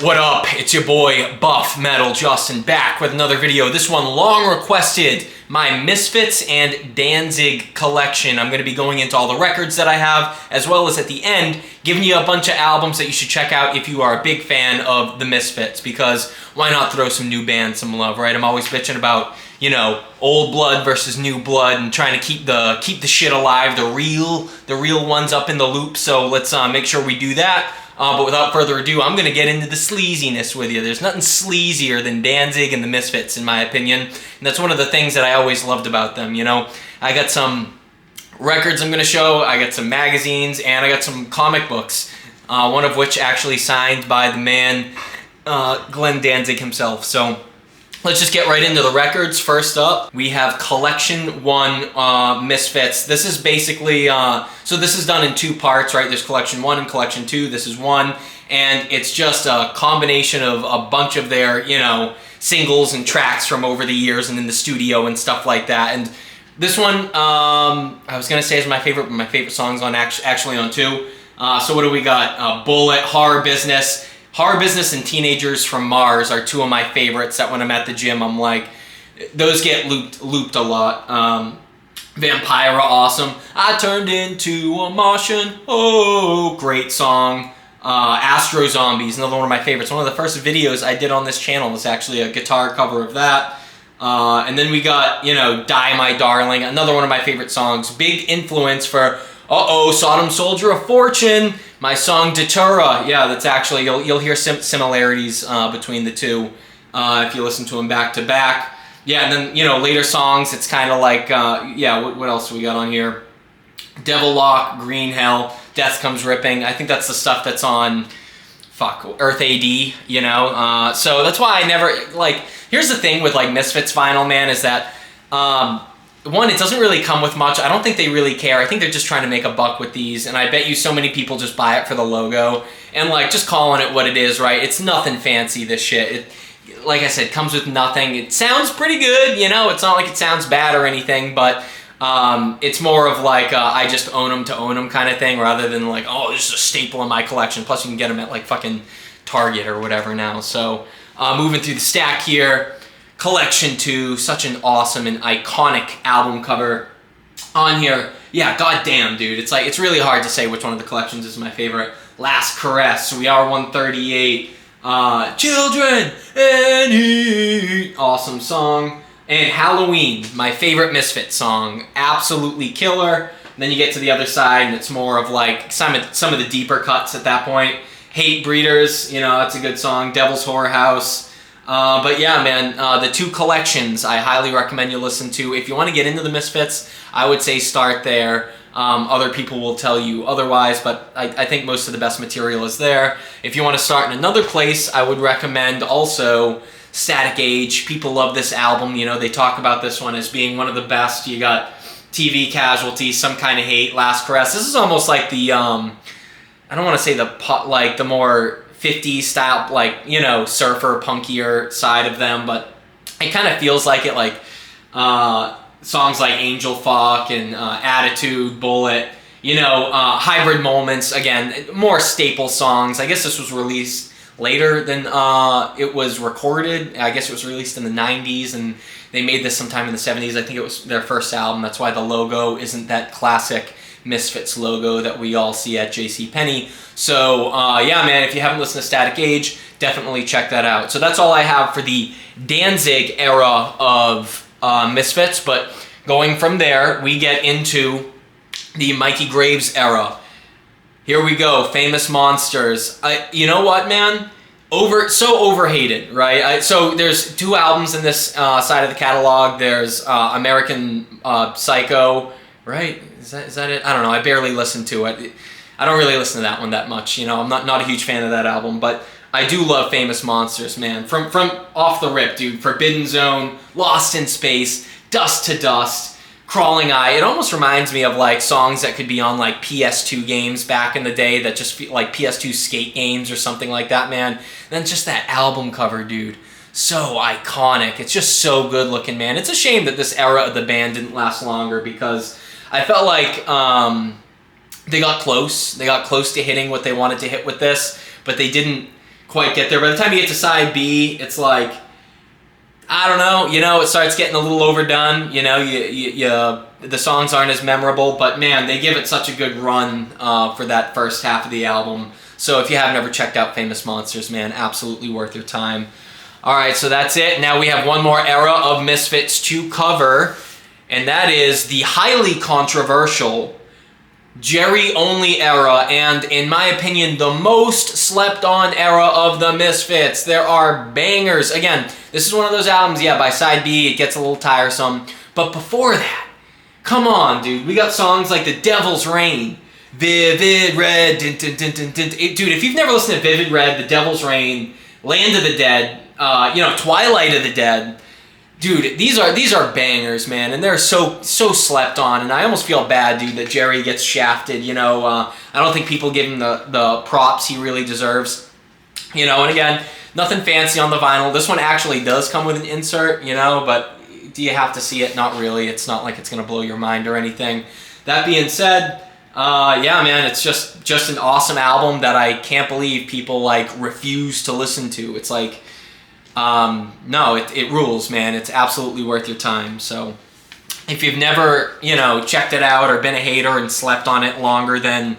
What up? It's your boy Buff Metal Justin back with another video. This one long requested, my Misfits and Danzig collection. I'm going to be going into all the records that I have, as well as at the end giving you a bunch of albums that you should check out if you are a big fan of the Misfits, because why not throw some new bands some love, right? I'm always bitching about, you know, old blood versus new blood and trying to keep the shit alive, the real ones up in the loop. So let's make sure we do that. But without further ado, I'm going to get into the sleaziness with you. There's nothing sleazier than Danzig and the Misfits, in my opinion. And that's one of the things that I always loved about them, you know. I got some records I'm going to show, I got some magazines, and I got some comic books. One of which actually signed by the man, Glenn Danzig himself. So let's just get right into the records. First up, we have Collection 1 Misfits. This is basically, so this is done in two parts, right? There's Collection 1 and Collection 2. This is one, and it's just a combination of a bunch of their, you know, singles and tracks from over the years and in the studio and stuff like that. And this one, I was going to say is my favorite, but my favorite song's on actually on 2. So what do we got? Bullet, Horror Business. Horror Business and Teenagers from Mars are two of my favorites that when I'm at the gym, I'm like, those get looped a lot. Vampira, awesome. I turned into a Martian. Oh, great song. Astro Zombies, another one of my favorites. One of the first videos I did on this channel was actually a guitar cover of that. And then we got, you know, Die My Darling, another one of my favorite songs. Big influence for, Sodom, Soldier of Fortune. My song Datura, yeah, that's actually, you'll hear similarities between the two if you listen to them back to back. Yeah, and then, you know, later songs, it's kind of like, what else we got on here? Devil Lock, Green Hell, Death Comes Ripping. I think that's the stuff that's on, Earth AD, you know? So that's why I never, like, here's the thing with, like, Misfits vinyl, man, is that, one, it doesn't really come with much. I don't think they really care. I think they're just trying to make a buck with these, and I bet you so many people just buy it for the logo, and like, just calling it what it is, right? It's nothing fancy, this shit. It, like I said, comes with nothing. It sounds pretty good, you know? It's not like it sounds bad or anything, but it's more of like, I just own them to own them kind of thing, rather than like, oh, this is a staple in my collection. Plus, you can get them at like fucking Target or whatever now. So, moving through the stack here. Collection 2, such an awesome and iconic album cover on here. Yeah, goddamn, dude. It's like, it's really hard to say which one of the collections is my favorite. Last Caress, We Are 138, Children and Heat, awesome song. And Halloween, my favorite Misfit song, absolutely killer. And then you get to the other side and it's more of like some of the deeper cuts at that point. Hate Breeders, you know, that's a good song. Devil's Whorehouse. But yeah, man, the two collections I highly recommend you listen to. If you want to get into the Misfits, I would say start there. Other people will tell you otherwise, but I think most of the best material is there. If you want to start in another place, I would recommend also Static Age. People love this album. You know, they talk about this one as being one of the best. You got TV Casualty, Some Kind of Hate, Last Caress. This is almost like the, I don't want to say the more 50s style, like, you know, surfer, punkier side of them, but it kind of feels like it, like songs like Angel Fuck and Attitude, Bullet, you know, Hybrid Moments, again, more staple songs. I guess this was released later than it was recorded. I guess it was released in the 90s, and they made this sometime in the 70s. I think it was their first album. That's why the logo isn't that classic Misfits logo that we all see at JCPenney. So, yeah, man, if you haven't listened to Static Age, definitely check that out. So that's all I have for the Danzig era of Misfits, but going from there, we get into the Mikey Graves era. Here we go, Famous Monsters. You know what, man? So overhated, right? So there's two albums in this side of the catalog. There's American Psycho, right? Is that it? I don't know. I barely listen to it. I don't really listen to that one that much. You know, I'm not a huge fan of that album, but I do love Famous Monsters, man. From off the rip, dude. Forbidden Zone, Lost in Space, Dust to Dust, Crawling Eye. It almost reminds me of like songs that could be on like PS2 games back in the day that just feel like PS2 skate games or something like that, man. And then just that album cover, dude. So iconic. It's just so good looking, man. It's a shame that this era of the band didn't last longer, because I felt like they got close. They got close to hitting what they wanted to hit with this, but they didn't quite get there. By the time you get to side B, it's like, I don't know, you know, it starts getting a little overdone. You know, the songs aren't as memorable, but man, they give it such a good run for that first half of the album. So if you haven't ever checked out Famous Monsters, man, absolutely worth your time. All right, so that's it. Now we have one more era of Misfits to cover, and that is the highly controversial Jerry-only era, and in my opinion, the most slept-on era of the Misfits. There are bangers. Again, this is one of those albums, yeah, by side B, it gets a little tiresome. But before that, come on, dude. We got songs like The Devil's Rain, Vivid Red, din, din, din, din, din. Dude, if you've never listened to Vivid Red, The Devil's Rain, Land of the Dead, you know, Twilight of the Dead, dude, these are bangers, man, and they're so slept on, and I almost feel bad, dude, that Jerry gets shafted, you know. I don't think people give him the props he really deserves, you know. And again, nothing fancy on the vinyl. This one actually does come with an insert, you know, but do you have to see it? Not really. It's not like it's going to blow your mind or anything. That being said, yeah, man, it's just an awesome album that I can't believe people, like, refuse to listen to. It's like, no, it rules, man. It's absolutely worth your time. So if you've never, you know, checked it out or been a hater and slept on it longer than,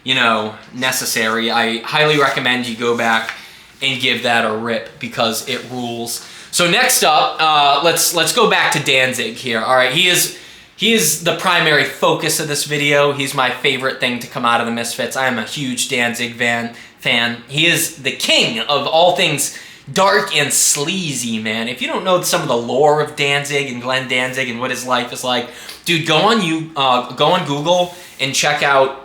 you know, necessary, I highly recommend you go back and give that a rip because it rules. So next up, let's go back to Danzig here. All right, he is the primary focus of this video. He's my favorite thing to come out of the Misfits. I am a huge Danzig fan. He is the king of all things dark and sleazy, man. If you don't know some of the lore of Danzig and Glenn Danzig and what his life is like, dude, go on Google and check out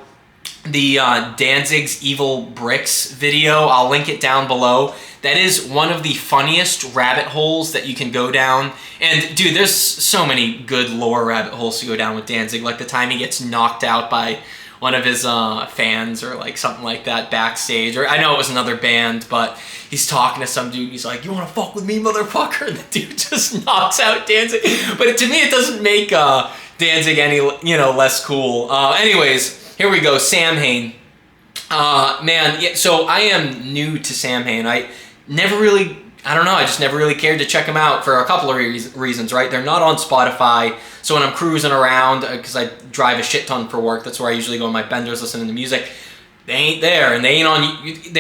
the Danzig's Evil Bricks video. I'll link it down below. That is one of the funniest rabbit holes that you can go down. And dude, there's so many good lore rabbit holes to go down with Danzig, like the time he gets knocked out by one of his fans or like something like that backstage. Or I know it was another band, but he's talking to some dude. He's like, "You want to fuck with me, motherfucker?" And the dude just knocks out Danzig. But to me, it doesn't make Danzig any, you know, less cool. Anyways, here we go. Samhain. Man, yeah, so I am new to Samhain. I just never really cared to check them out for a couple of reasons, right? They're not on Spotify, so when I'm cruising around, because I drive a shit ton for work, that's where I usually go on my benders listening to music, they ain't there, and they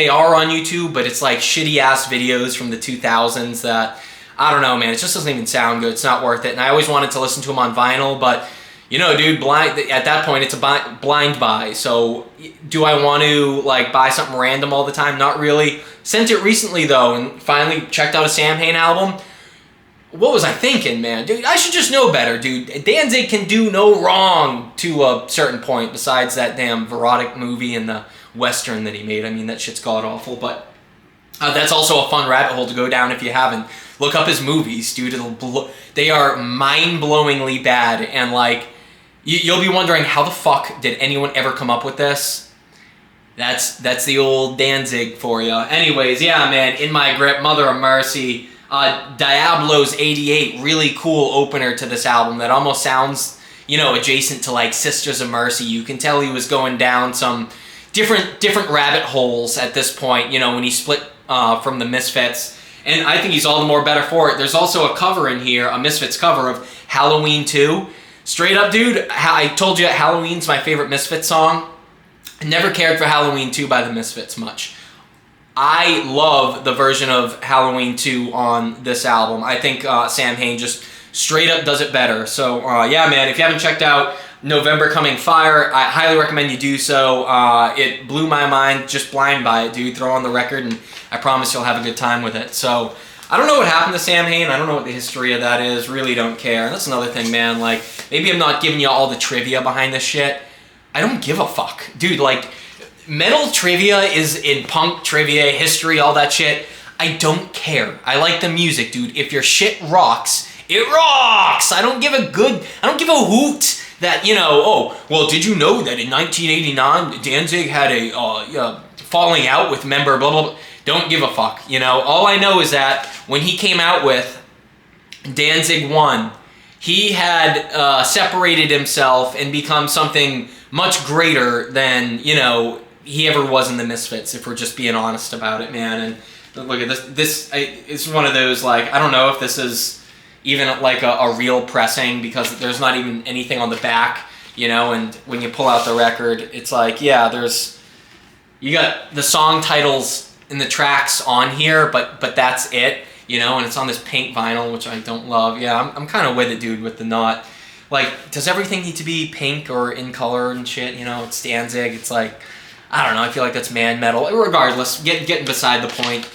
are on YouTube, but it's like shitty-ass videos from the 2000s that, I don't know, man, it just doesn't even sound good. It's not worth it, and I always wanted to listen to them on vinyl, but, you know, dude, at that point, it's a blind buy, so do I want to, like, buy something random all the time? Not really. Sent it recently, though, and finally checked out a Samhain album. What was I thinking, man? Dude, I should just know better, dude. Danzig can do no wrong to a certain point, besides that damn Verotic movie and the Western that he made. I mean, that shit's god-awful, but that's also a fun rabbit hole to go down if you haven't. Look up his movies, dude. They are mind-blowingly bad, and, like, you'll be wondering, how the fuck did anyone ever come up with this? That's the old Danzig for you. Anyways, yeah, man, In My Grip, Mother of Mercy, Diablo's 88, really cool opener to this album that almost sounds, you know, adjacent to, like, Sisters of Mercy. You can tell he was going down some different rabbit holes at this point, you know, when he split from the Misfits. And I think he's all the more better for it. There's also a cover in here, a Misfits cover of Halloween 2. Straight up, dude, I told you Halloween's my favorite Misfits song. I never cared for Halloween 2 by the Misfits much. I love the version of Halloween 2 on this album. I think Samhain just straight up does it better. So, yeah, man, if you haven't checked out November Coming Fire, I highly recommend you do so. It blew my mind, just blind by it, dude. Throw on the record, and I promise you'll have a good time with it. So, I don't know what happened to Samhain. I don't know what the history of that is. Really don't care. That's another thing, man. Like, maybe I'm not giving you all the trivia behind this shit. I don't give a fuck. Dude, like, metal trivia is in punk trivia, history, all that shit. I don't care. I like the music, dude. If your shit rocks, it rocks! I don't give a hoot that, you know, oh, well, did you know that in 1989, Danzig had a falling out with member blah, blah, blah. Don't give a fuck, you know? All I know is that when he came out with Danzig 1, he had separated himself and become something much greater than, you know, he ever was in the Misfits, if we're just being honest about it, man. And look at this. It's one of those, like, I don't know if this is even like a real pressing, because there's not even anything on the back, you know, and when you pull out the record, it's like, yeah, you got the song titles and the tracks on here, but that's it, you know, and it's on this pink vinyl, which I don't love. Yeah, I'm kind of with it, dude, with the knot. Like, does everything need to be pink or in color and shit? You know, it's Danzig. It's like, I don't know. I feel like that's man metal. Regardless, getting beside the point.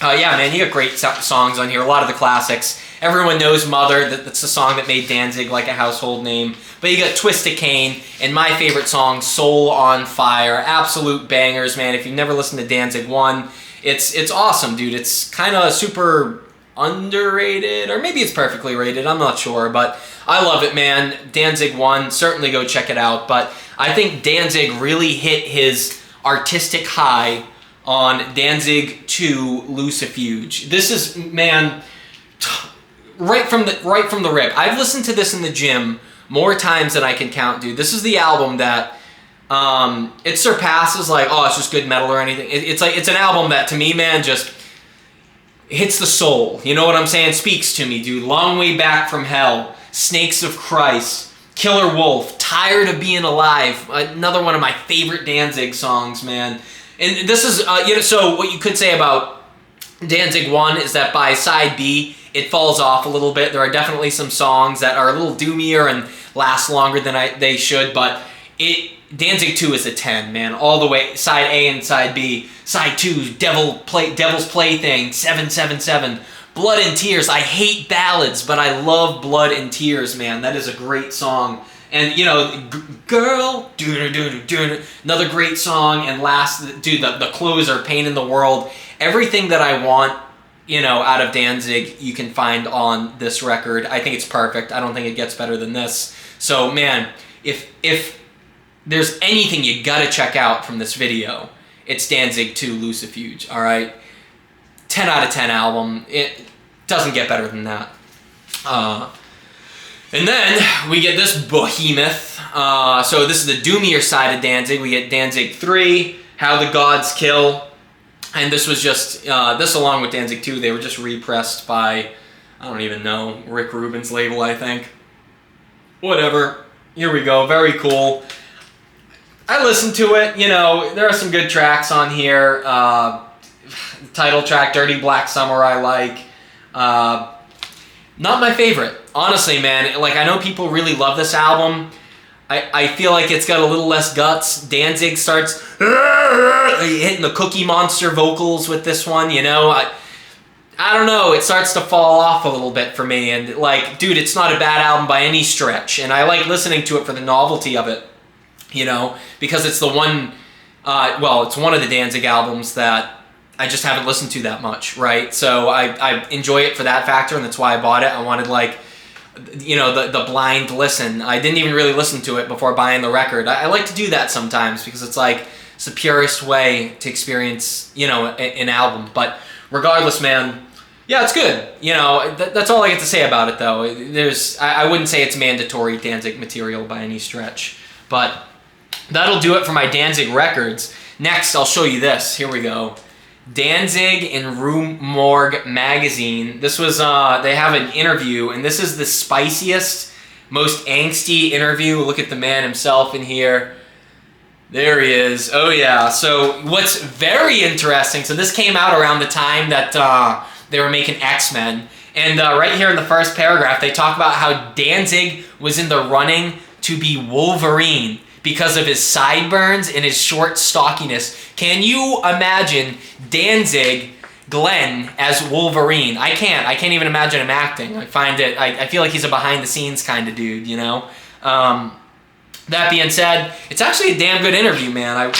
Yeah, man, you got great songs on here. A lot of the classics. Everyone knows Mother. That's the song that made Danzig like a household name. But you got Twist of Cain, and my favorite song, Soul on Fire. Absolute bangers, man. If you've never listened to Danzig 1, it's awesome, dude. It's kind of super underrated, or maybe it's perfectly rated. I'm not sure, but I love it, man. Danzig 1, certainly go check it out. But I think Danzig really hit his artistic high on Danzig 2, Lucifuge. This is, man, right from the rip. I've listened to this in the gym more times than I can count, dude. This is the album that it surpasses, like, oh, it's just good metal or anything. It's like, it's an album that, to me, man, just hits the soul. You know what I'm saying? Speaks to me, dude. Long Way Back from Hell, Snakes of Christ, Killer Wolf, Tired of Being Alive. Another one of my favorite Danzig songs, man. And this is, you know, so what you could say about Danzig 1 is that by side B, it falls off a little bit. There are definitely some songs that are a little doomier and last longer than they should, but Danzig 2 is a 10, man, all the way. Side A and side B. Side 2, Devil's Plaything, 777. Blood and Tears. I hate ballads, but I love Blood and Tears, man. That is a great song. And, you know, Girl, another great song. And last, dude, the closer, Pain in the World. Everything that I want, you know, out of Danzig, you can find on this record. I think it's perfect. I don't think it gets better than this. So, man, if there's anything you gotta check out from this video, it's Danzig 2, Lucifuge, all right? 10 out of 10 album. It doesn't get better than that. And then we get this behemoth. So this is the doomier side of Danzig. We get Danzig 3, How the Gods Kill. And this was just, this along with Danzig 2, they were just repressed by, I don't even know, Rick Rubin's label, I think. Whatever. Here we go. Very cool. I listened to it. You know, there are some good tracks on here. Title track, Dirty Black Summer, I like. Not my favorite. Honestly, man. Like, I know people really love this album. I feel like it's got a little less guts. Danzig starts hitting the Cookie Monster vocals with this one, you know. I don't know. It starts to fall off a little bit for me. And, like, dude, it's not a bad album by any stretch. And I like listening to it for the novelty of it, you know, because it's the one, well, it's one of the Danzig albums that I just haven't listened to that much, right? So I enjoy it for that factor, and that's why I bought it. I wanted, like, you know, the blind listen. I didn't even really listen to it before buying the record. I like to do that sometimes because it's like, it's the purest way to experience, you know, an album. But regardless, man, yeah, it's good. You know, that's all I get to say about it, though. I wouldn't say it's mandatory Danzig material by any stretch. But that'll do it for my Danzig records. Next, I'll show you this. Here we go. Danzig in Rue Morgue magazine. This was, they have an interview, and this is the spiciest, most angsty interview. Look at the man himself in here. There he is. Oh, yeah. So what's very interesting, so this came out around the time that they were making X-Men, and right here in the first paragraph, they talk about how Danzig was in the running to be Wolverine because of his sideburns and his short stockiness. Can you imagine Danzig Glenn as Wolverine? I can't even imagine him acting. I find it, I feel like he's a behind-the-scenes kind of dude, you know? That being said, it's actually a damn good interview, man. I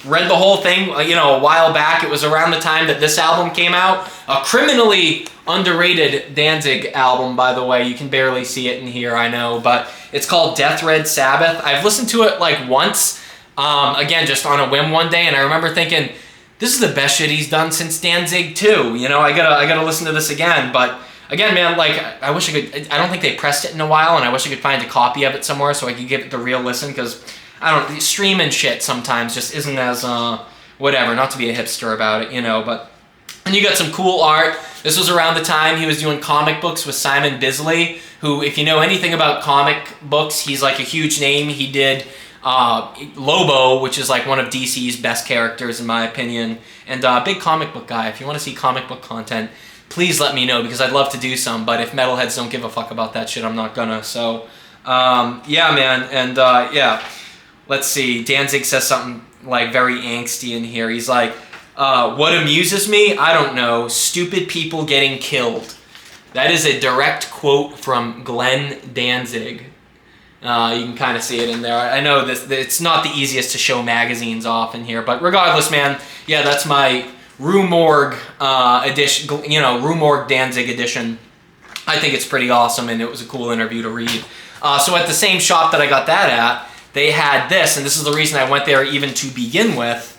read the whole thing, you know, a while back. It was around the time that this album came out. A criminally underrated Danzig album, by the way. You can barely see it in here, I know, but it's called Death Red Sabbath. I've listened to it like once, again, just on a whim one day, and I remember thinking, this is the best shit he's done since Danzig 2. You know, I gotta listen to this again. But again, man, like, I wish I could. I don't think they pressed it in a while, and I wish I could find a copy of it somewhere so I could give it the real listen, because I don't, streaming shit sometimes just isn't as, whatever, not to be a hipster about it, you know, but, and you got some cool art. This was around the time he was doing comic books with Simon Bisley, who, if you know anything about comic books, he's like a huge name. He did Lobo, which is like one of DC's best characters in my opinion, and big comic book guy. If you want to see comic book content, please let me know, because I'd love to do some, but if metalheads don't give a fuck about that shit, I'm not gonna. So, yeah, man, and yeah, let's see. Danzig says something like very angsty in here. He's like, what amuses me? I don't know. Stupid people getting killed. That is a direct quote from Glenn Danzig. You can kind of see it in there. I know this. It's not the easiest to show magazines off in here, but regardless, man, yeah, that's my Rue Morgue edition, you know, Rue Morgue Danzig edition. I think it's pretty awesome, and it was a cool interview to read. So at the same shop that I got that at, they had this, and this is the reason I went there even to begin with.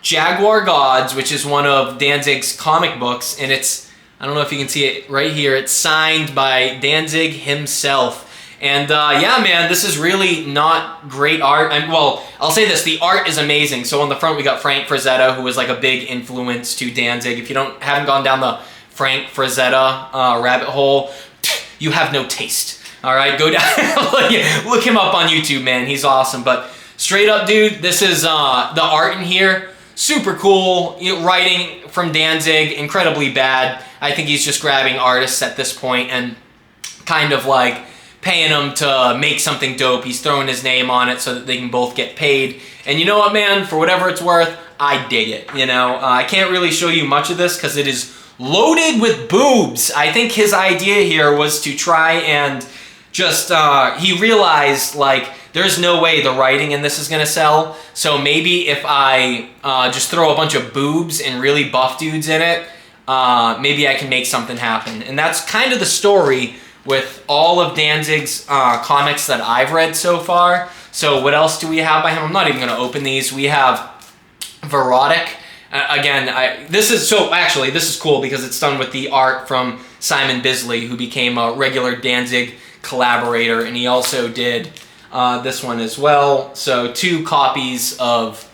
Jaguar Gods, which is one of Danzig's comic books, and it's, I don't know if you can see it right here, it's signed by Danzig himself. And yeah, man, this is really not great art. Well, I'll say this, the art is amazing. So on the front we got Frank Frazetta, who was like a big influence to Danzig. If you haven't gone down the Frank Frazetta rabbit hole, you have no taste. All right, go down, look him up on YouTube, man. He's awesome. But straight up, dude, this is the art in here. Super cool. Writing from Danzig, incredibly bad. I think he's just grabbing artists at this point and kind of like paying them to make something dope. He's throwing his name on it so that they can both get paid. And you know what, man? For whatever it's worth, I dig it. You know, I can't really show you much of this because it is loaded with boobs. I think his idea here was to try and just, he realized, like, there's no way the writing in this is going to sell. So maybe if I just throw a bunch of boobs and really buff dudes in it, maybe I can make something happen. And that's kind of the story with all of Danzig's comics that I've read so far. So what else do we have by him? I'm not even going to open these. We have Verotic. Again, this is cool because it's done with the art from Simon Bisley, who became a regular Danzig collaborator, and he also did this one as well. So 2 copies of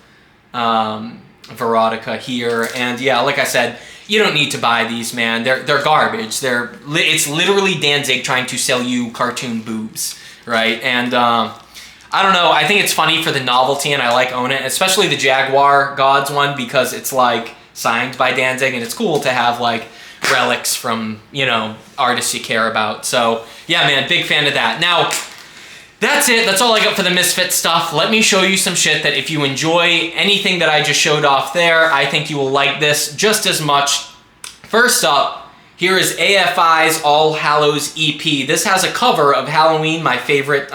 Verotica here. And yeah, like I said, you don't need to buy these, man. They're garbage. It's literally Danzig trying to sell you cartoon boobs, right? And I don't know. I think it's funny for the novelty, and I like own it, especially the Jaguar Gods one, because it's like signed by Danzig, and it's cool to have like relics from, you know, artists you care about. So yeah, man, big fan of that. Now, that's it. That's all I got for the Misfit stuff. Let me show you some shit that if you enjoy anything that I just showed off there, I think you will like this just as much. First up, here is AFI's All Hallows EP. This has a cover of Halloween, my favorite,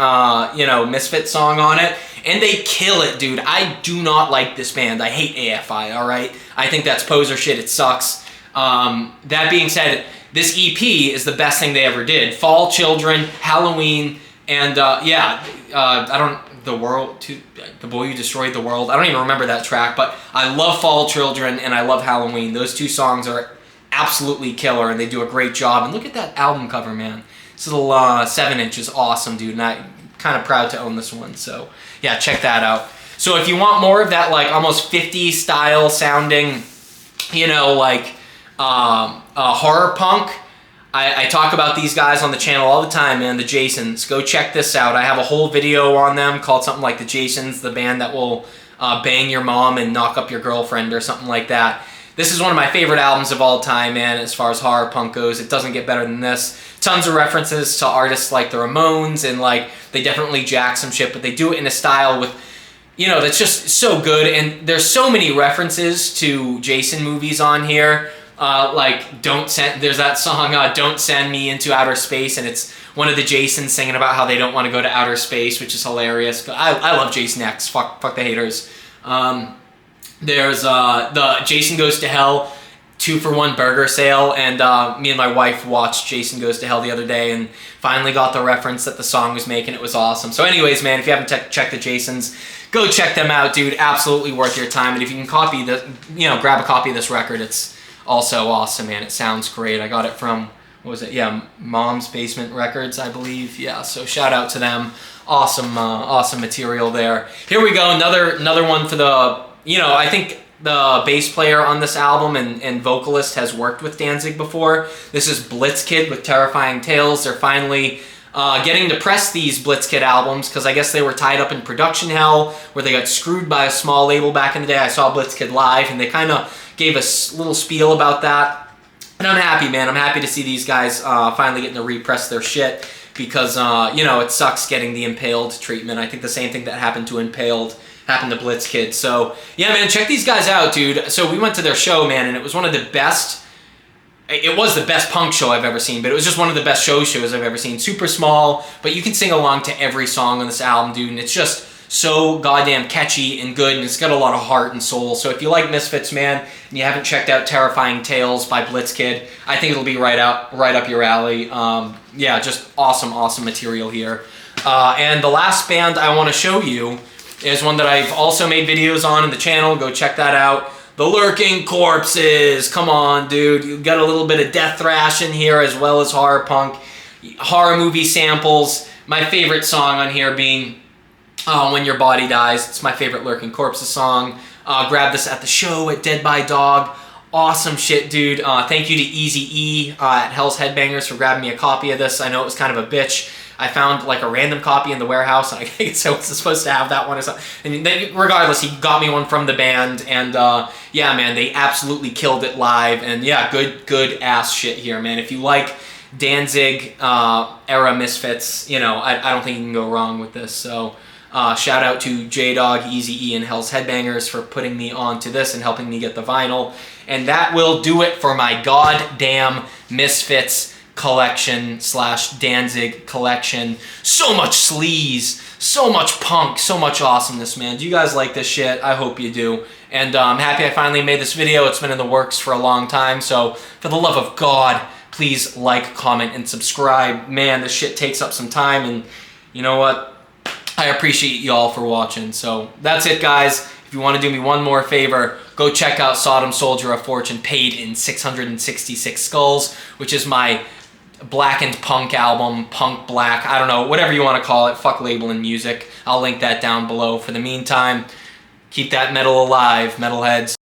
you know, Misfit song on it. And they kill it, dude. I do not like this band. I hate AFI, all right? I think that's poser shit. It sucks. That being said, this EP is the best thing they ever did. Fall Children, Halloween, and yeah, The Boy Who Destroyed the World. I don't even remember that track, but I love Fall Children and I love Halloween. Those 2 songs are absolutely killer, and they do a great job. And look at that album cover, man. This little 7-inch is awesome, dude, and I'm kind of proud to own this one. So yeah, check that out. So if you want more of that, like almost 50s style sounding, you know, like horror punk, I talk about these guys on the channel all the time, man, the Jasons. Go check this out. I have a whole video on them called something like the Jasons, the band that will bang your mom and knock up your girlfriend or something like that. This is one of my favorite albums of all time, man, as far as horror punk goes. It doesn't get better than this. Tons of references to artists like the Ramones, and like they definitely jack some shit, but they do it in a style with, you know, that's just so good. And there's so many references to Jason movies on here. Like, there's that song, Don't Send Me Into Outer Space, and it's one of the Jasons singing about how they don't want to go to outer space, which is hilarious. I love Jason X, fuck the haters. There's the Jason Goes to Hell 2-for-1 burger sale, and me and my wife watched Jason Goes to Hell the other day and finally got the reference that the song was making. It was awesome. So anyways, man, if you haven't checked the Jasons, go check them out, dude. Absolutely worth your time. And if you can grab a copy of this record, it's also awesome, man. It sounds great. I got it from, what was it? Yeah, Mom's Basement Records, I believe. Yeah, so shout out to them. awesome material there. Here we go, another one for the, I think the bass player on this album and vocalist has worked with Danzig before. This is Blitzkid with Terrifying Tales. They're finally getting to press these Blitzkid albums because I guess they were tied up in production hell where they got screwed by a small label back in the day. I saw Blitzkid live and they kind of gave a little spiel about that. And I'm happy, man. I'm happy to see these guys finally getting to repress their shit because, it sucks getting the Impaled treatment. I think the same thing that happened to Impaled happened to Blitzkid. So, yeah, man, check these guys out, dude. So we went to their show, man, and it was one of the best. It was the best punk show I've ever seen, but it was just one of the best shows I've ever seen. Super small, but you can sing along to every song on this album, dude, and it's just so goddamn catchy and good, and it's got a lot of heart and soul. So if you like Misfits, man, and you haven't checked out Terrifying Tales by Blitzkid, I think it'll be right up your alley. Yeah, just awesome material here. And the last band I want to show you is one that I've also made videos on in the channel. Go check that out. The Lurking Corpses. Come on, dude. You got a little bit of death thrash in here as well as horror punk. Horror movie samples. My favorite song on here being When Your Body Dies. It's my favorite Lurking Corpses song. Grabbed this at the show at Dead by Dog. Awesome shit, dude. Thank you to Eazy-E at Hell's Headbangers for grabbing me a copy of this. I know it was kind of a bitch. I found like a random copy in the warehouse, and I guess I was supposed to have that one or something. And then, regardless, he got me one from the band, and yeah, man, they absolutely killed it live. And yeah, good ass shit here, man. If you like Danzig-era Misfits, I don't think you can go wrong with this. So shout out to J-Dog, Eazy-E, and Hell's Headbangers for putting me onto this and helping me get the vinyl. And that will do it for my goddamn Misfits collection / Danzig collection. So much sleaze, so much punk, so much awesomeness, man. Do you guys like this shit? I hope you do. And I'm happy I finally made this video. It's been in the works for a long time, so for the love of God, please like, comment, and subscribe. Man, this shit takes up some time, and you know what? I appreciate y'all for watching. So that's it, guys. If you want to do me one more favor, go check out Sodom, Soldier of Fortune, paid in 666 skulls, which is my blackened punk album, punk black, I don't know, whatever you want to call it, fuck labeling music. I'll link that down below. For the meantime, keep that metal alive, metalheads.